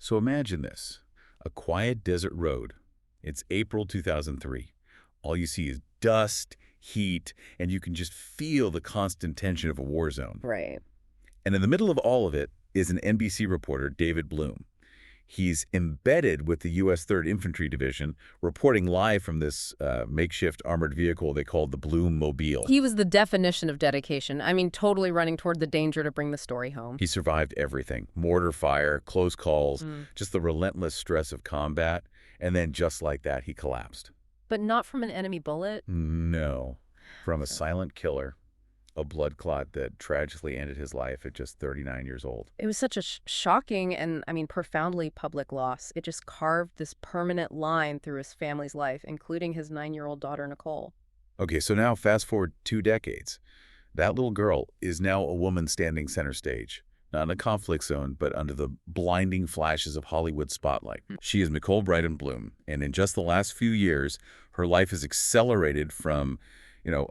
So imagine this, a quiet desert road. It's April 2003. All you see is dust, heat, and you can just feel the constant tension of a war zone. Right. And in the middle of all of it is an NBC reporter, David Bloom. He's embedded with the U.S. 3rd Infantry Division, reporting live from this makeshift armored vehicle they called the Bloom Mobile. He was the definition of dedication. I mean, totally running toward the danger to bring the story home. He survived everything, mortar fire, close calls, just the relentless stress of combat, and then just like that, he collapsed. But not from an enemy bullet? No, from a silent killer, a blood clot that tragically ended his life at just 39 years old. It was such a shocking and, I mean, profoundly public loss. It just carved this permanent line through his family's life, including his 9-year-old daughter, Nicole. Okay, so now fast forward 2 decades. That little girl is now a woman standing center stage, not in a conflict zone, but under the blinding flashes of Hollywood spotlight. She is Nicole Brydon Bloom, and in just the last few years, her life has accelerated from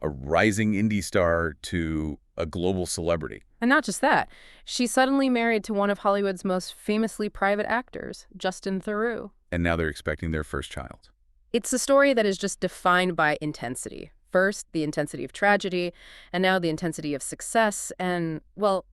a rising indie star to a global celebrity. And not just that. She's suddenly married to one of Hollywood's most famously private actors, Justin Theroux. And now they're expecting their first child. It's a story that is just defined by intensity. First, the intensity of tragedy, and now the intensity of success and, well,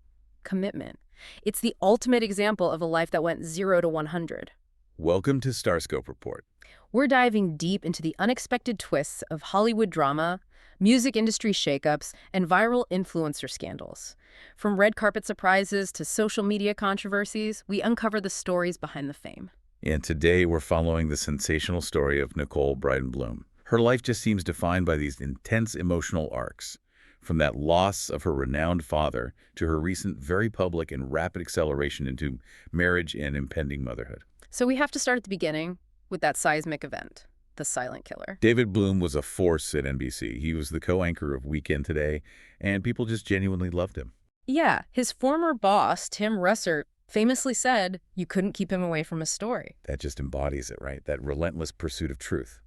commitment. It's the ultimate example of a life that went 0 to 100. Welcome to StarScope Report. We're diving deep into the unexpected twists of Hollywood drama, music industry shakeups, and viral influencer scandals. From red carpet surprises to social media controversies, we uncover the stories behind the fame. And today we're following the sensational story of Nicole Brydon Bloom. Her life just seems defined by these intense emotional arcs, from that loss of her renowned father to her recent very public and rapid acceleration into marriage and impending motherhood. So we have to start at the beginning with that seismic event. The silent killer. David Bloom was a force at NBC. He was the co-anchor of Weekend Today, and people just genuinely loved him. Yeah, his former boss, Tim Russert, famously said you couldn't keep him away from a story. That just embodies it, right? That relentless pursuit of truth.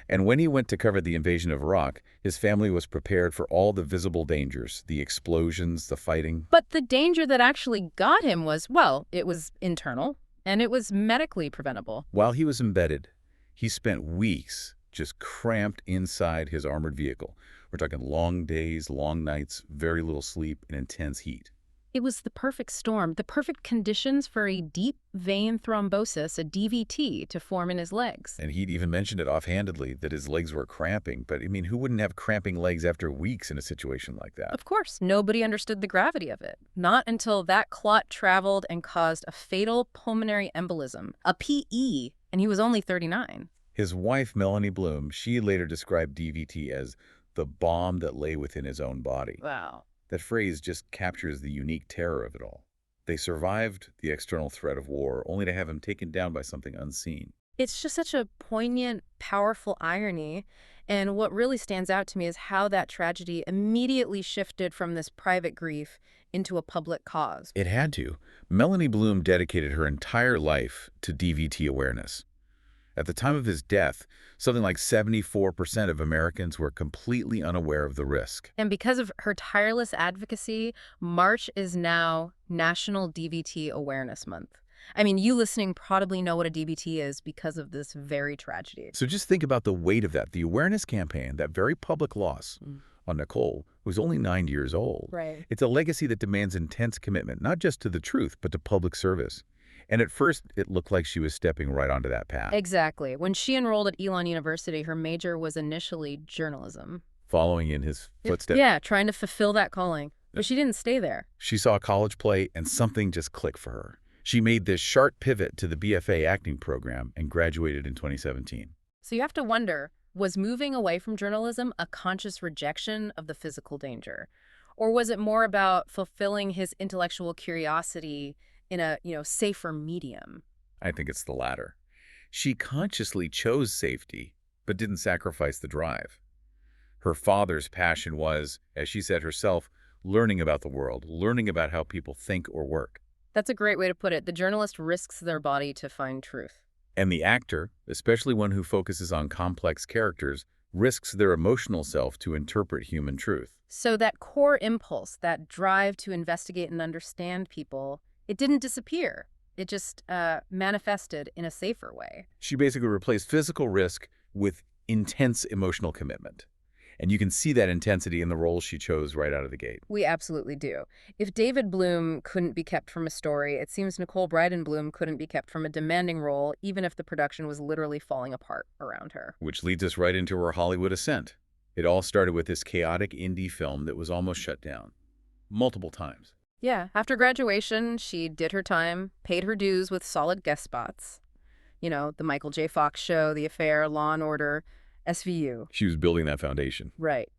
And when he went to cover the invasion of Iraq, his family was prepared for all the visible dangers, the explosions, the fighting. But the danger that actually got him was, well, it was internal, and it was medically preventable. While he was embedded, he spent weeks just cramped inside his armored vehicle. We're talking long days, long nights, very little sleep, and intense heat. It was the perfect storm, the perfect conditions for a deep vein thrombosis, a DVT, to form in his legs. And he'd even mentioned it offhandedly that his legs were cramping. But, I mean, who wouldn't have cramping legs after weeks in a situation like that? Of course, nobody understood the gravity of it. Not until that clot traveled and caused a fatal pulmonary embolism, a PE, and he was only 39. His wife, Melanie Bloom, she later described DVT as the bomb that lay within his own body. Wow. That phrase just captures the unique terror of it all. They survived the external threat of war, only to have him taken down by something unseen. It's just such a poignant, powerful irony. And what really stands out to me is how that tragedy immediately shifted from this private grief into a public cause. It had to. Melanie Bloom dedicated her entire life to DVT awareness. At the time of his death, something like 74% of Americans were completely unaware of the risk. And because of her tireless advocacy, March is now National DVT Awareness Month. I mean, you listening probably know what a DVT is because of this very tragedy. So just think about the weight of that. The awareness campaign, that very public loss on Nicole, was only 9 years old. Right. It's a legacy that demands intense commitment, not just to the truth, but to public service. And at first, it looked like she was stepping right onto that path. Exactly. When she enrolled at Elon University, her major was initially journalism. Following in his footsteps. Yeah, trying to fulfill that calling. But she didn't stay there. She saw a college play, and something just clicked for her. She made this sharp pivot to the BFA acting program and graduated in 2017. So you have to wonder, was moving away from journalism a conscious rejection of the physical danger? Or was it more about fulfilling his intellectual curiosity in a, safer medium? I think it's the latter. She consciously chose safety, but didn't sacrifice the drive. Her father's passion was, as she said herself, learning about the world, learning about how people think or work. That's a great way to put it. The journalist risks their body to find truth. And the actor, especially one who focuses on complex characters, risks their emotional self to interpret human truth. So that core impulse, that drive to investigate and understand people, it didn't disappear. It just manifested in a safer way. She basically replaced physical risk with intense emotional commitment. And you can see that intensity in the roles she chose right out of the gate. We absolutely do. If David Bloom couldn't be kept from a story, it seems Nicole Brydon Bloom couldn't be kept from a demanding role, even if the production was literally falling apart around her. Which leads us right into her Hollywood ascent. It all started with this chaotic indie film that was almost shut down. Multiple times. Yeah, after graduation, she did her time, paid her dues with solid guest spots. You know, The Michael J. Fox Show, The Affair, Law and Order, SVU. She was building that foundation. Right.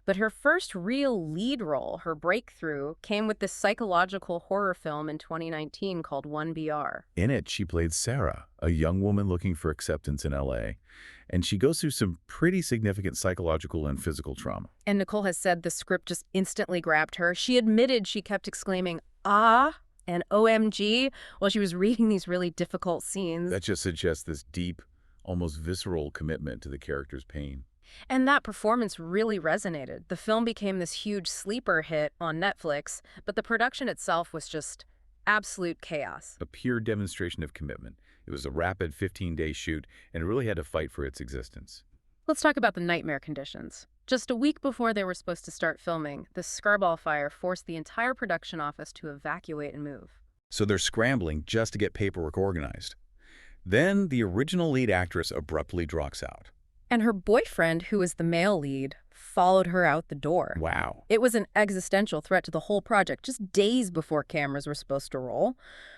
But her first real lead role, her breakthrough, came with this psychological horror film in 2019 called 1BR. In it, she played Sarah, a young woman looking for acceptance in L.A., and she goes through some pretty significant psychological and physical trauma. And Nicole has said the script just instantly grabbed her. She admitted she kept exclaiming, "Ah," and "OMG," while she was reading these really difficult scenes. That just suggests this deep, almost visceral commitment to the character's pain. And that performance really resonated. The film became this huge sleeper hit on Netflix, but the production itself was just absolute chaos. A pure demonstration of commitment. It was a rapid 15-day shoot, and it really had to fight for its existence. Let's talk about the nightmare conditions. Just a week before they were supposed to start filming, the Scarball fire forced the entire production office to evacuate and move. So they're scrambling just to get paperwork organized. Then the original lead actress abruptly drops out. And her boyfriend, who is the male lead, followed her out the door. Wow. It was an existential threat to the whole project, just days before cameras were supposed to roll.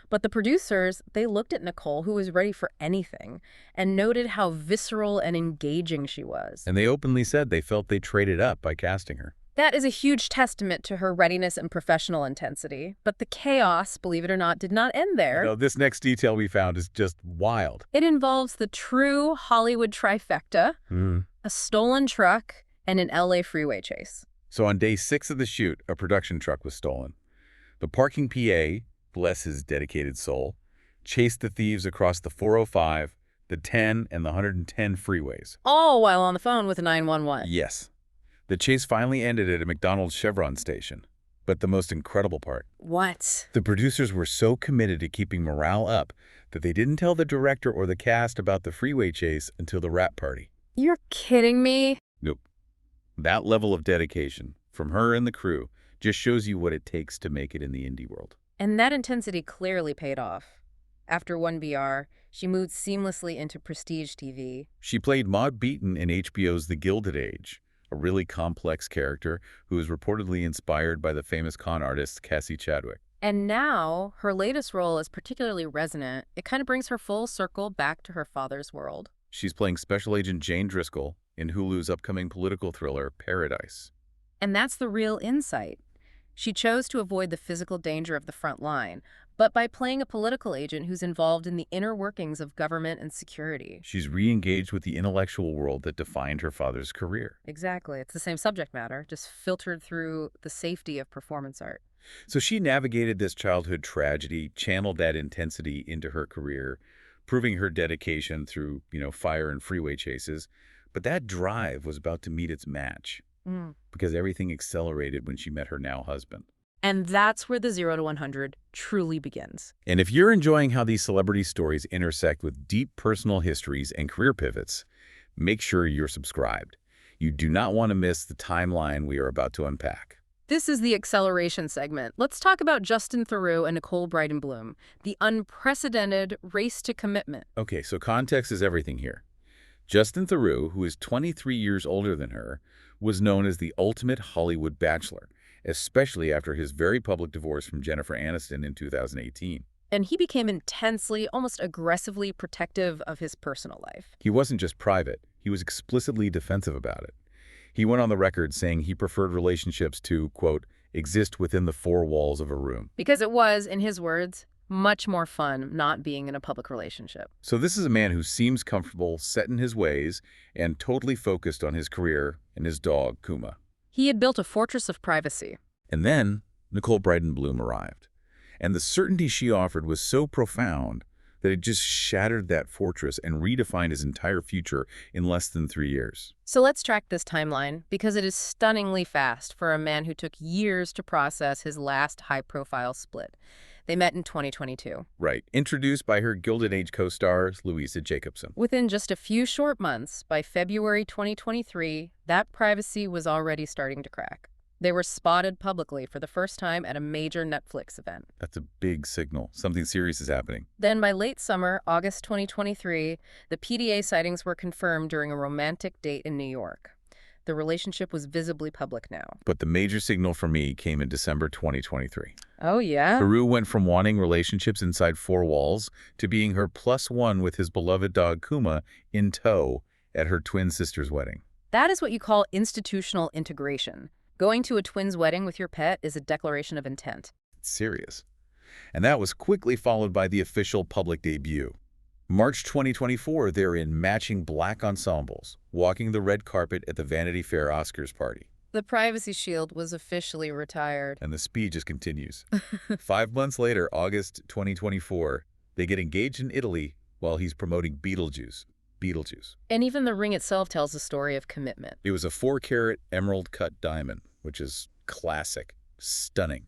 But the producers, they looked at Nicole, who was ready for anything, and noted how visceral and engaging she was. And they openly said they felt they traded up by casting her. That is a huge testament to her readiness and professional intensity. But the chaos, believe it or not, did not end there. No, this next detail we found is just wild. It involves the true Hollywood trifecta, a stolen truck, and an LA freeway chase. So on day 6 of the shoot, a production truck was stolen. The parking PA, bless his dedicated soul, chased the thieves across the 405, the 10, and the 110 freeways. All while on the phone with 911. Yes. The chase finally ended at a McDonald's Chevron station. But the most incredible part. What? The producers were so committed to keeping morale up that they didn't tell the director or the cast about the freeway chase until the wrap party. You're kidding me? Nope. That level of dedication from her and the crew just shows you what it takes to make it in the indie world. And that intensity clearly paid off. After 1BR, she moved seamlessly into prestige TV. She played Maud Beaton in HBO's The Gilded Age, a really complex character who was reportedly inspired by the famous con artist Cassie Chadwick. And now, her latest role is particularly resonant. It kind of brings her full circle back to her father's world. She's playing Special Agent Jane Driscoll in Hulu's upcoming political thriller, Paradise. And that's the real insight. She chose to avoid the physical danger of the front line, but by playing a political agent who's involved in the inner workings of government and security. She's re-engaged with the intellectual world that defined her father's career. Exactly. It's the same subject matter, just filtered through the safety of performance art. So she navigated this childhood tragedy, channeled that intensity into her career, proving her dedication through, fire and freeway chases. But that drive was about to meet its match because everything accelerated when she met her now husband. And that's where the 0 to 100 truly begins. And if you're enjoying how these celebrity stories intersect with deep personal histories and career pivots, make sure you're subscribed. You do not want to miss the timeline we are about to unpack. This is the acceleration segment. Let's talk about Justin Theroux and Nicole Brydon Bloom, the unprecedented race to commitment. Okay, so context is everything here. Justin Theroux, who is 23 years older than her, was known as the ultimate Hollywood bachelor, especially after his very public divorce from Jennifer Aniston in 2018. And he became intensely, almost aggressively protective of his personal life. He wasn't just private, he was explicitly defensive about it. He went on the record saying he preferred relationships to, quote, exist within the four walls of a room. Because it was, in his words, much more fun not being in a public relationship. So this is a man who seems comfortable, set in his ways, and totally focused on his career and his dog, Kuma. He had built a fortress of privacy. And then Nicole Brydon Bloom arrived. And the certainty she offered was so profound that it just shattered that fortress and redefined his entire future in less than 3 years. So let's track this timeline, because it is stunningly fast for a man who took years to process his last high-profile split. They met in 2022. Right. Introduced by her Gilded Age co-star, Louisa Jacobson. Within just a few short months, by February 2023, that privacy was already starting to crack. They were spotted publicly for the first time at a major Netflix event. That's a big signal. Something serious is happening. Then by late summer, August 2023, the PDA sightings were confirmed during a romantic date in New York. The relationship was visibly public now. But the major signal for me came in December 2023. Oh, yeah? Theroux went from wanting relationships inside four walls to being her +1 with his beloved dog Kuma in tow at her twin sister's wedding. That is what you call institutional integration. Going to a twin's wedding with your pet is a declaration of intent. It's serious. And that was quickly followed by the official public debut. March 2024, they're in matching black ensembles, walking the red carpet at the Vanity Fair Oscars party. The privacy shield was officially retired. And the speed just continues. 5 months later, August 2024, they get engaged in Italy while he's promoting Beetlejuice. And even the ring itself tells a story of commitment. It was a 4-carat emerald-cut diamond, which is classic, stunning.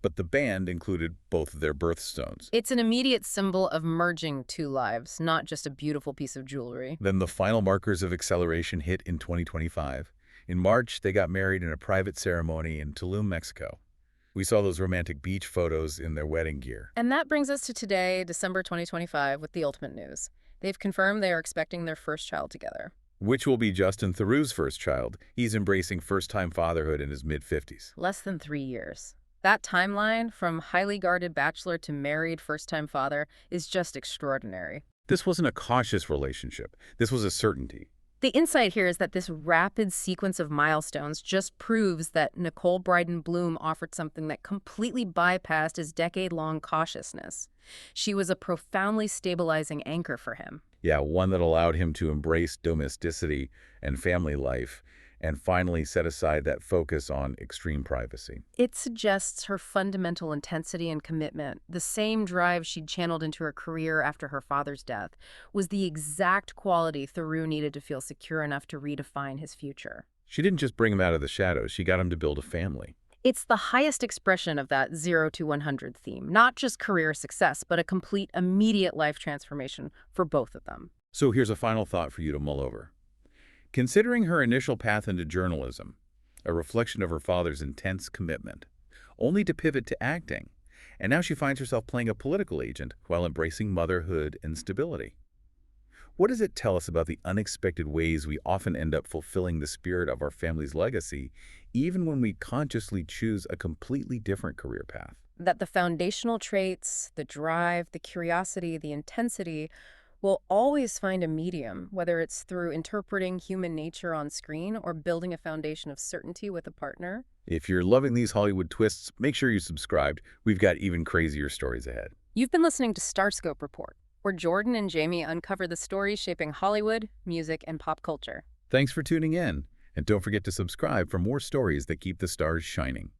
But the band included both of their birthstones. It's an immediate symbol of merging two lives, not just a beautiful piece of jewelry. Then the final markers of acceleration hit in 2025. In March, they got married in a private ceremony in Tulum, Mexico. We saw those romantic beach photos in their wedding gear. And that brings us to today, December 2025, with the ultimate news. They've confirmed they are expecting their first child together. Which will be Justin Theroux's first child. He's embracing first-time fatherhood in his mid-50s. Less than 3 years. That timeline, from highly guarded bachelor to married first-time father, is just extraordinary. This wasn't a cautious relationship. This was a certainty. The insight here is that this rapid sequence of milestones just proves that Nicole Brydon Bloom offered something that completely bypassed his decade-long cautiousness. She was a profoundly stabilizing anchor for him. Yeah, one that allowed him to embrace domesticity and family life and finally set aside that focus on extreme privacy. It suggests her fundamental intensity and commitment, the same drive she'd channeled into her career after her father's death, was the exact quality Theroux needed to feel secure enough to redefine his future. She didn't just bring him out of the shadows, she got him to build a family. It's the highest expression of that 0 to 100 theme, not just career success, but a complete, immediate life transformation for both of them. So here's a final thought for you to mull over. Considering her initial path into journalism, a reflection of her father's intense commitment, only to pivot to acting, and now she finds herself playing a political agent while embracing motherhood and stability. What does it tell us about the unexpected ways we often end up fulfilling the spirit of our family's legacy, even when we consciously choose a completely different career path? That the foundational traits, the drive, the curiosity, the intensity, will always find a medium, whether it's through interpreting human nature on screen or building a foundation of certainty with a partner. If you're loving these Hollywood twists, make sure you're subscribed. We've got even crazier stories ahead. You've been listening to StarScope Report, where Jordan and Jamie uncover the stories shaping Hollywood, music, and pop culture. Thanks for tuning in, and don't forget to subscribe for more stories that keep the stars shining.